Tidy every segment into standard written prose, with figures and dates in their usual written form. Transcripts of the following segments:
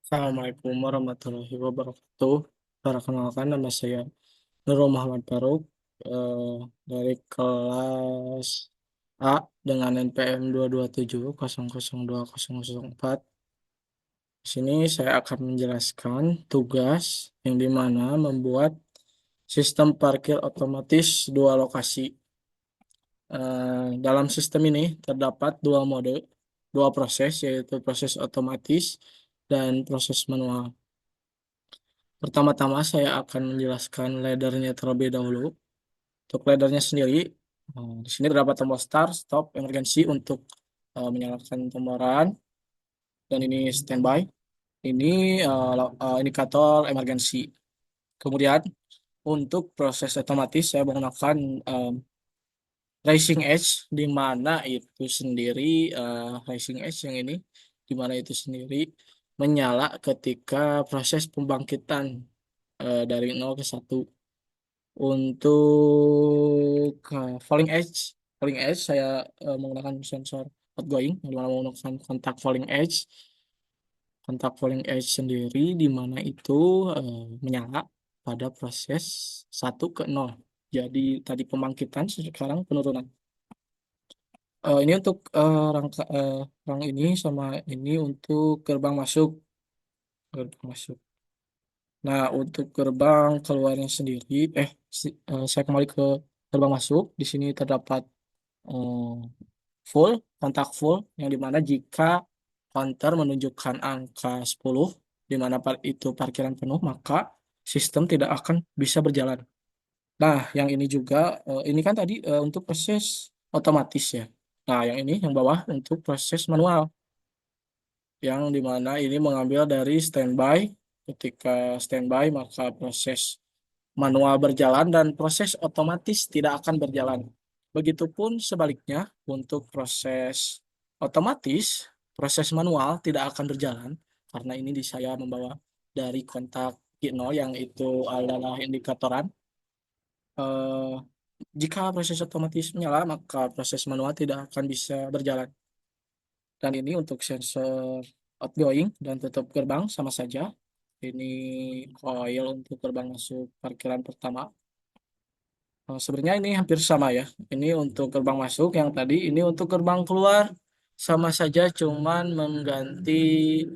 Assalamualaikum warahmatullahi wabarakatuh. Perkenalkan nama saya Nurul Muhammad Faruk eh, dari kelas A dengan NPM 227002004. Di sini saya akan menjelaskan tugas yang dimana membuat sistem parkir otomatis dua lokasi. Dalam sistem ini terdapat dua mode, dua proses, yaitu proses otomatis dan proses manual. Pertama-tama saya akan menjelaskan laddernya terlebih dahulu. Untuk laddernya sendiri, di sini terdapat tombol start, stop, emergency untuk menyalakan tombaran, dan ini standby. Ini indikator emergency. Kemudian untuk proses otomatis saya menggunakan rising edge, di mana itu sendiri rising edge yang ini, di mana itu sendiri menyala ketika proses pembangkitan dari 0 ke 1. Untuk falling edge saya menggunakan sensor outgoing, di mana menggunakan kontak falling edge sendiri, di mana itu menyala pada proses 1 ke 0. Jadi tadi pembangkitan, sekarang penurunan. Ini untuk rang ini sama ini untuk gerbang masuk, gerbang masuk. Nah, untuk gerbang keluarnya sendiri, saya kembali ke gerbang masuk. Di sini terdapat eh, full, kontak full, yang dimana jika counter menunjukkan angka 10, di mana itu parkiran penuh, maka sistem tidak akan bisa berjalan. Nah, yang ini juga, ini kan tadi untuk proses otomatis ya. Nah, yang ini, yang bawah, untuk proses manual, yang dimana ini mengambil dari standby. Ketika standby, maka proses manual berjalan dan proses otomatis tidak akan berjalan. Begitupun sebaliknya, untuk proses otomatis, proses manual tidak akan berjalan karena ini di saya membawa dari kontak G0 yang itu adalah indikatoran. Eh, Jika proses otomatis menyala, maka proses manual tidak akan bisa berjalan. Dan ini untuk sensor outgoing dan tutup gerbang sama saja. Ini coil untuk gerbang masuk parkiran pertama. Sebenarnya ini hampir sama ya. Ini untuk gerbang masuk yang tadi, ini untuk gerbang keluar sama saja, cuman mengganti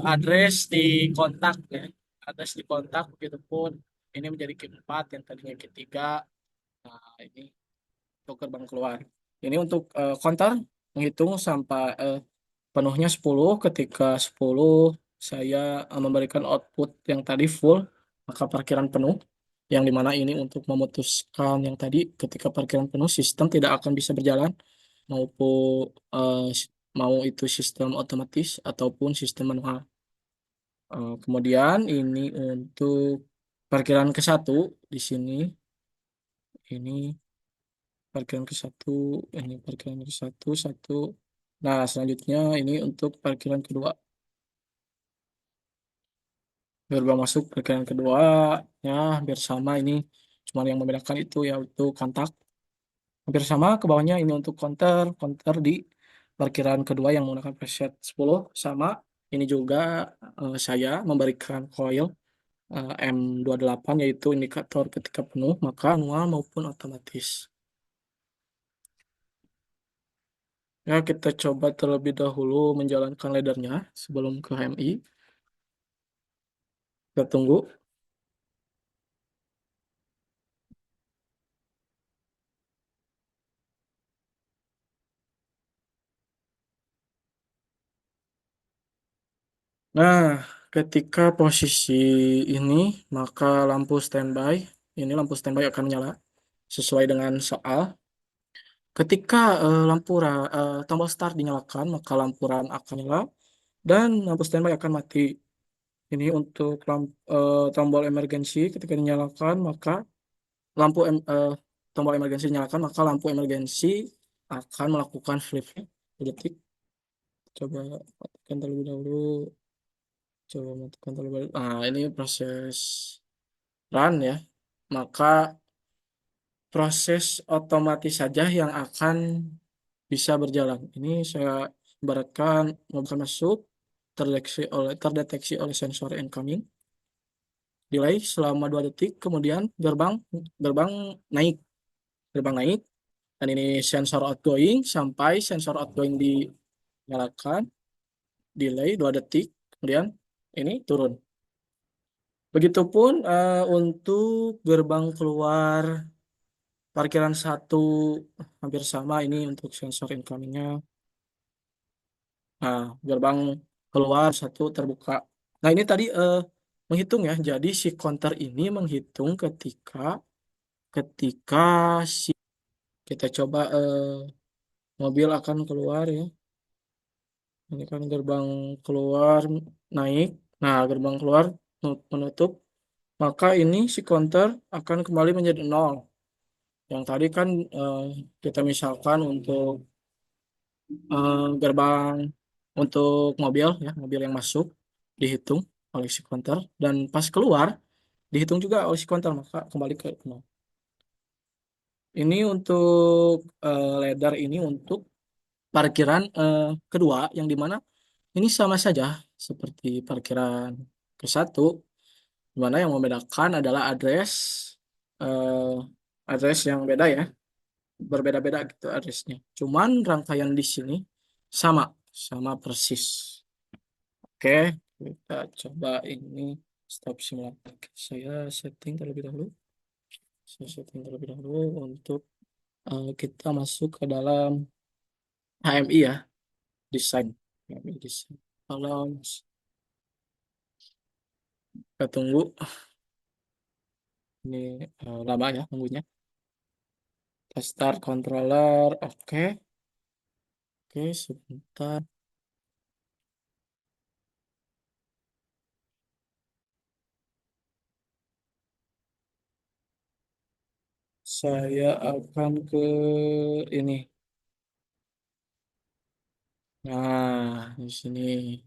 address di kontak ya. Address di kontak, begitupun ini menjadi Q4 yang tadinya Q3. Nah, ini untuk gerbang keluar. Ini untuk counter menghitung sampai penuhnya 10. Ketika 10 saya memberikan output yang tadi full, maka parkiran penuh, yang dimana ini untuk memutuskan yang tadi ketika parkiran penuh sistem tidak akan bisa berjalan, maupun mau itu sistem otomatis ataupun sistem manual. Kemudian ini untuk parkiran ke 1, di sini ini parkiran ke 1, ini parkiran ke 1 satu. Nah, selanjutnya ini untuk parkiran kedua. Gerbang masuk parkiran kedua ya hampir sama ini. Cuma yang membedakan itu yaitu kontak. Hampir sama ke bawahnya ini untuk counter di parkiran kedua yang menggunakan preset 10 sama. Ini juga saya memberikan coil M28, yaitu indikator ketika penuh maka manual maupun otomatis. Ya, kita coba terlebih dahulu menjalankan laddernya sebelum ke HMI. Kita tunggu. Nah, ketika posisi ini, maka lampu standby, ini lampu standby akan menyala sesuai dengan soal. Ketika tombol start dinyalakan, maka lampu run akan nyala dan lampu standby akan mati. Ini untuk tombol emergency ketika dinyalakan, maka lampu em- eh, tombol emergency dinyalakan, maka lampu emergency akan melakukan flip. Detik. Coba matikan terlebih dahulu. Coba matikan terlebih dahulu. Nah, ini proses run ya. Maka proses otomatis saja yang akan bisa berjalan. Ini saya ibaratkan mobil masuk, terdeteksi oleh sensor incoming, delay selama 2 detik, kemudian gerbang naik, gerbang naik, dan ini sensor outgoing sampai sensor outgoing dinyalakan, delay 2 detik, kemudian ini turun. Begitupun untuk gerbang keluar parkiran satu hampir sama ini untuk sensor incomingnya. Nah, gerbang keluar satu terbuka. Nah, ini tadi menghitung ya. Jadi si counter ini menghitung ketika ketika si kita coba mobil akan keluar ya. Ini kan gerbang keluar naik. Nah, gerbang keluar menutup. Maka ini si counter akan kembali menjadi nol. Yang tadi kan eh, kita misalkan untuk gerbang untuk mobil ya, mobil yang masuk dihitung oleh si counter dan pas keluar dihitung juga oleh si counter maka kembali ke nol. Ini untuk ladder ini untuk parkiran kedua yang dimana ini sama saja seperti parkiran ke satu, dimana yang membedakan adalah address yang beda ya, berbeda-beda gitu addressnya. Cuman rangkaian di sini sama, sama persis. Oke, kita coba ini stop simulator. Saya setting terlebih dahulu. Saya setting terlebih dahulu untuk kita masuk ke dalam HMI ya, desain. HMI desain. Kalau kita tunggu, ini lama ya tunggunya. Kita start controller, oke, oke, sebentar. Saya akan ke ini. Nah, di sini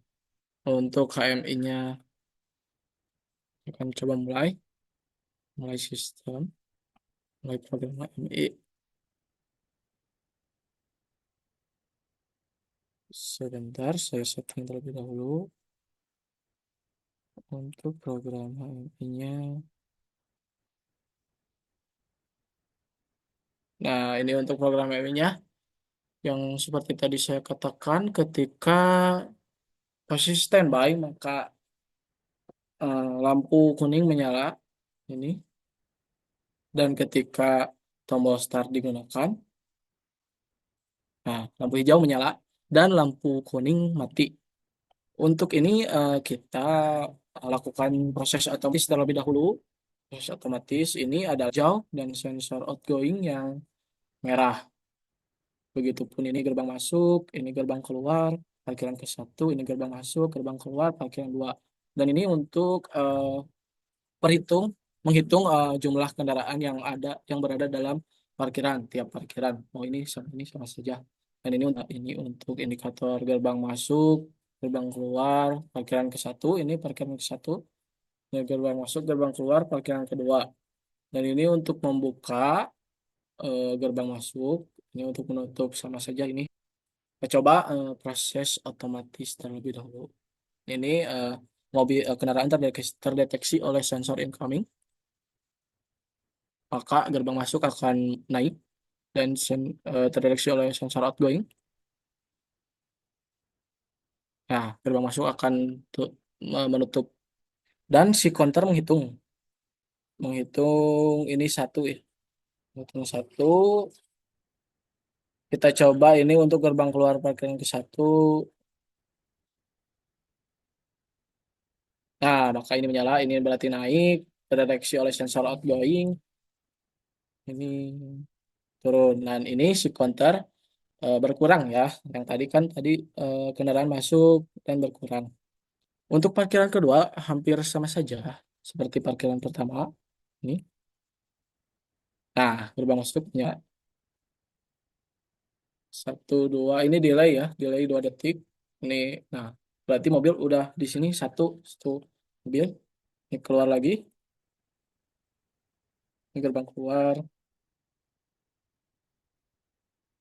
untuk HMI-nya akan coba mulai sistem, mulai program HMI. Sebentar, saya setting terlebih dahulu untuk program HMI-nya. Nah, ini untuk program HMI-nya yang seperti tadi saya katakan, ketika posisi standby maka lampu kuning menyala ini, dan ketika tombol start digunakan, nah lampu hijau menyala dan lampu kuning mati. Untuk ini kita lakukan proses otomatis terlebih dahulu. Proses otomatis ini adalah hijau dan sensor outgoing yang merah. Begitupun ini gerbang masuk, ini gerbang keluar, parkiran ke satu, ini gerbang masuk, gerbang keluar, parkiran dua. Dan ini untuk perhitung, menghitung jumlah kendaraan yang ada, yang berada dalam parkiran, tiap parkiran. Oh ini sama saja. Dan ini untuk indikator gerbang masuk, gerbang keluar, parkiran ke satu, ini parkiran ke satu, ini gerbang masuk, gerbang keluar, parkiran kedua. Dan ini untuk membuka gerbang masuk, ini untuk menutup sama saja ini. Kita coba proses otomatis terlebih dahulu. Ini kendaraan terdeteksi oleh sensor incoming, maka gerbang masuk akan naik dan terdeteksi oleh sensor outgoing. Nah, gerbang masuk akan menutup dan si counter menghitung ini satu ya, menghitung satu. Kita coba ini untuk gerbang keluar parkiran ke satu. Nah, maka ini menyala, ini berarti naik, terdeteksi oleh sensor outgoing. Ini turun dan ini si counter berkurang ya. Yang tadi kendaraan masuk dan berkurang. Untuk parkiran kedua hampir sama saja seperti parkiran pertama. Ini. Nah, gerbang masuknya satu dua ini delay ya, delay 2 detik. Ini, nah berarti mobil udah di sini satu mobil. Ini keluar lagi, ini gerbang keluar.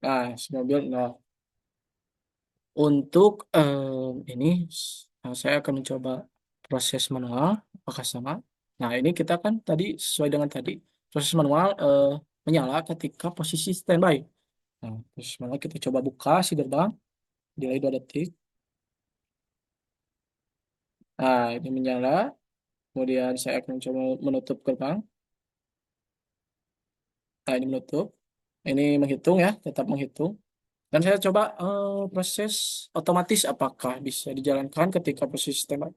Nah, si mobil. Nah, untuk ini Nah, saya akan mencoba proses manual, apakah sama? Nah, ini kita kan tadi sesuai dengan tadi, proses manual menyala ketika posisi standby. Nah, proses manual kita coba buka si gerbang, delay 2 detik. Nah, ini menyala, kemudian saya akan coba menutup gerbang. Nah, ini menutup. Ini menghitung ya, tetap menghitung. Dan saya coba proses otomatis apakah bisa dijalankan ketika posisi standby.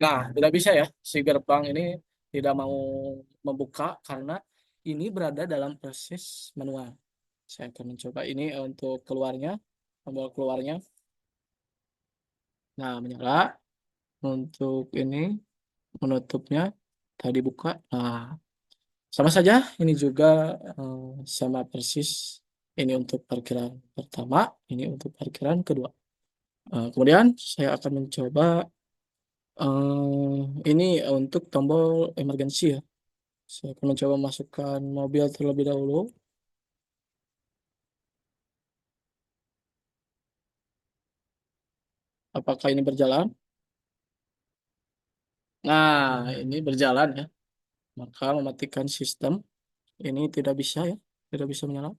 Nah, tidak bisa ya, si gerbang ini tidak mau membuka karena ini berada dalam proses manual. Saya akan mencoba ini untuk keluarnya, tombol keluarnya. Nah, menyala. Untuk ini menutupnya tadi buka. Nah, sama saja. Ini juga eh, sama persis. Ini untuk parkiran pertama, ini untuk parkiran kedua. Kemudian saya akan mencoba ini untuk tombol emergency ya. Saya akan mencoba masukkan mobil terlebih dahulu. Apakah ini berjalan? Nah, ini berjalan ya. Maka mematikan sistem. Ini tidak bisa ya. Tidak bisa menyala.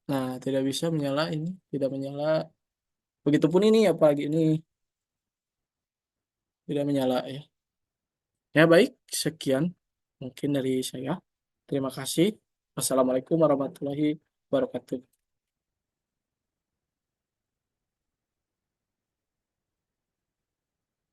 Nah, tidak bisa menyala ini. Tidak menyala. Begitupun ini apalagi ini tidak menyala ya. Ya baik, sekian mungkin dari saya. Terima kasih. Wassalamualaikum warahmatullahi wabarakatuh.